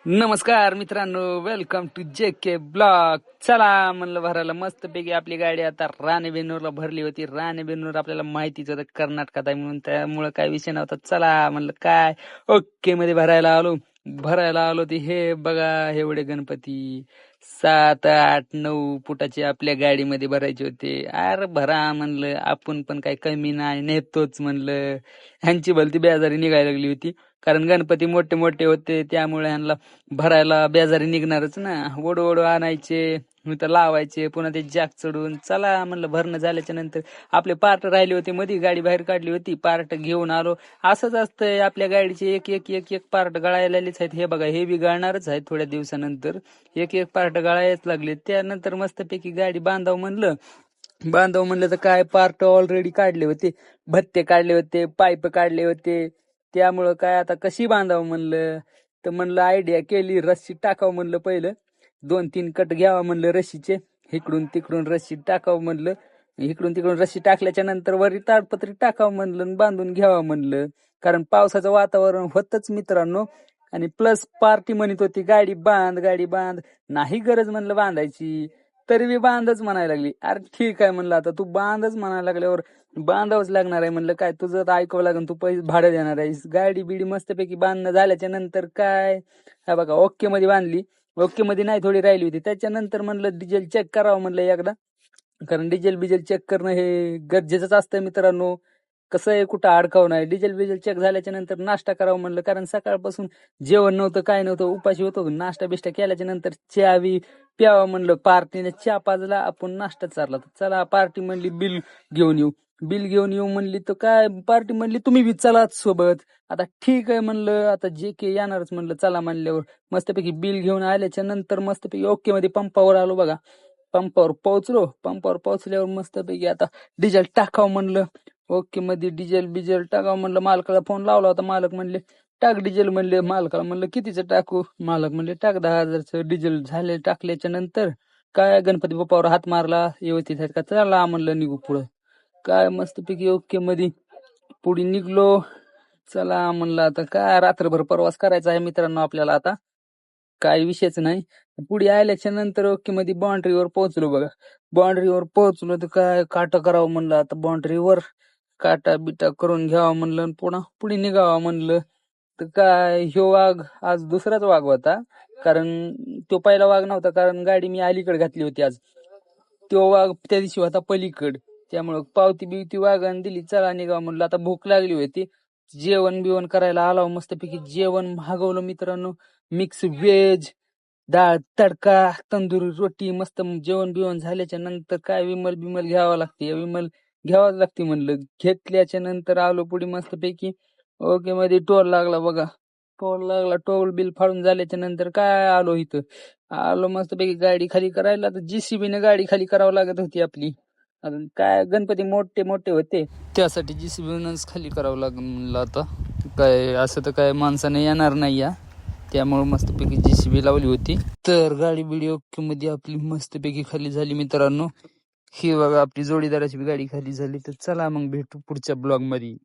नमस्कार मित्रांनो, welcome to जे के ब्लॉग. चला म्हणलं भरायला मस्तपैकी आपली गाडी आता राणेबेनूरला भरली होती. राणेबेनूर आपल्याला माहितीच होतं कर्नाटकात आहे म्हणून, त्यामुळे काय विषय नव्हता. चला म्हणलं काय ओके मध्ये भरायला आलो ती हे बघा एवढे गणपती 7, 8, 9 फुटाचे आपल्या गाडीमध्ये भरायचे होते. अरे भरा म्हणलं, आपण पण काही कमी नाही नेतोच म्हणलं. ह्यांची भलती बेजारी निघायला लागली होती, कारण गणपती मोठे मोठे होते त्यामुळे ह्यांना भरायला बेजारी निघणारच ना. ओढू ओढू आणायचे, तर लावायचे, पुन्हा ते जॅक चढून. चला म्हणलं भरणं झाल्याच्या नंतर आपले पार्ट राहिले होते, मध्ये गाडी बाहेर काढली होती, पार्ट घेऊन आलो. असंच असतंय आपल्या गाडीचे एक एक एक एक पार्ट गळायलाच आहेत. हे बघा हे बी गळणारच आहेत थोड्या दिवसानंतर. एक एक पार्ट गळायच लागले. त्यानंतर मस्तपैकी गाडी बांधावं म्हणलं तर काय पार्ट ऑलरेडी काढले होते, भत्ते काढले होते, पाईप काढले होते. त्यामुळं काय आता कशी बांधावं म्हणलं, तर म्हणलं आयडिया केली, रस्सी टाकावं म्हणलं. पहिलं 2-3 कट घ्यावा म्हणलं रस्सीचे, इकडून तिकडून रस्सी टाकावं म्हणलं. इकडून तिकडून रस्सी टाकल्याच्या नंतर वरी ताडपत्री टाकावं म्हणलं आणि बांधून घ्यावं म्हणलं. कारण पावसाचं वातावरण होतच मित्रांनो. आणि प्लस पार्टी म्हणत होती गाडी बांध. नाही गरज म्हणलं बांधायची, तरी बी बांधच म्हणायला लागली. अरे ठीक आहे म्हणलं, आता तू बांधच म्हणायला लागल्यावर बांधावंच लागणार आहे म्हणलं. काय तुझं तर ऐकावं लागेल, तू पैसे भाडं देणार आहेस. गाडी बिडी मस्तपैकी बांधणं झाल्याच्या नंतर काय हा बघा ओके मध्ये बांधली. ओके मध्ये नाही थोडी राहिली होती. त्याच्यानंतर म्हणलं डिझेल चेक करावं म्हणलं एकदा, कारण डिझेल बिजेल चेक करणं हे गरजेचंच असतं मित्रांनो. कसं आहे कुठं अडकावं नाही. डिझेल बिजेल चेक झाल्याच्या नंतर नाश्ता करावं म्हणलं, कारण सकाळपासून जेवण नव्हतं काय नव्हतं, उपाशी होतो. नाश्ता बिष्टा केल्याच्या नंतर चहा बी प्यावं म्हणलं. पार्टीने चहा पाजला, आपण नाश्ता चारला. तर चला पार्टी म्हणली बिल घेऊन येऊ म्हणली. तर काय पार्टी म्हणली तुम्ही बी चला सोबत. आता ठीक आहे म्हणलं, आता जे के येणारच म्हणलं. चला म्हणल्यावर मस्तपैकी बिल घेऊन आल्याच्या नंतर मस्तपैकी ओके मध्ये पंपावर आलो बघा. पंपावर पोहोचल्यावर मस्तपैकी आता डिझेल टाकावं म्हणलं. ओके मध्ये डिझेल टाकावं म्हणलं. मालकाला फोन लावला होता, मालक म्हणले टाक डिझेल म्हणले. मालकाला म्हणलं कितीचं टाकू, मालक म्हणले टाक 10,000चं डिझेल. झाले टाकल्याच्या नंतर काय गणपती बाप्पावर हात मारला, व्यवस्थित आहेत का, चला म्हणलं निघू पुढं. काय मस्तपैकी ओके मध्ये पुढे निघलो. चला म्हणलं आता काय रात्रभर प्रवास करायचा आहे मित्रांनो आपल्याला, आता काही विषयच नाही. पुढे आल्याच्या नंतर ओके मध्ये बाउंड्रीवर पोहोचलो बघा. बाउंड्रीवर पोहोचलो तर काय काटा करावं म्हणलं. आता बाउंड्रीवर काटा बिटा करून घ्यावा म्हणलं आणि पुन्हा पुढे निघावा म्हणलं. तर काय ह्यो वाघ आज दुसराच वाघ होता, कारण तो पहिला वाघ नव्हता, कारण गाडी मी अलीकडे घातली होती आज. तो वाघ त्या दिवशी होता पलीकड. त्यामुळं पावती बिवती वाघाने दिली. चला निघावा म्हणलं. आता भूक लागली होती, जेवण बिवण करायला आलो. मस्तपैकी जेवण मागवलं मित्रांनो. मिक्स व्हेज, डाळ तडका, तंदुरी रोटी, मस्त जेवण बिवण झाल्याच्या नंतर काय विमल बिमल घ्यावं लागते, विमल घ्यावाच लागते म्हणलं. घेतल्याच्या नंतर आलो पुढे मस्तपैकी. ओके मध्ये टोल लागला बघा. टोल बिल फाडून झाल्याच्या नंतर काय आलो इथं. आलो मस्तपैकी गाडी खाली करायला. तर JCB ने गाडी खाली करावं लागत होती आपली. अजून काय गणपती मोठे मोठे होते, त्यासाठी JCB खाली करावं लागलं म्हणलं. आता काय असं तर काय माणसाने येणार नाही या, त्यामुळे मस्तपैकी JCB लावली होती. तर गाडी बिडी ओके मध्ये आपली मस्तपैकी खाली झाली मित्रांनो. ही बघा आपली जोडीदाराची गाडी खाली झाली. तर चला मग भेटू पुढच्या ब्लॉग मध्ये.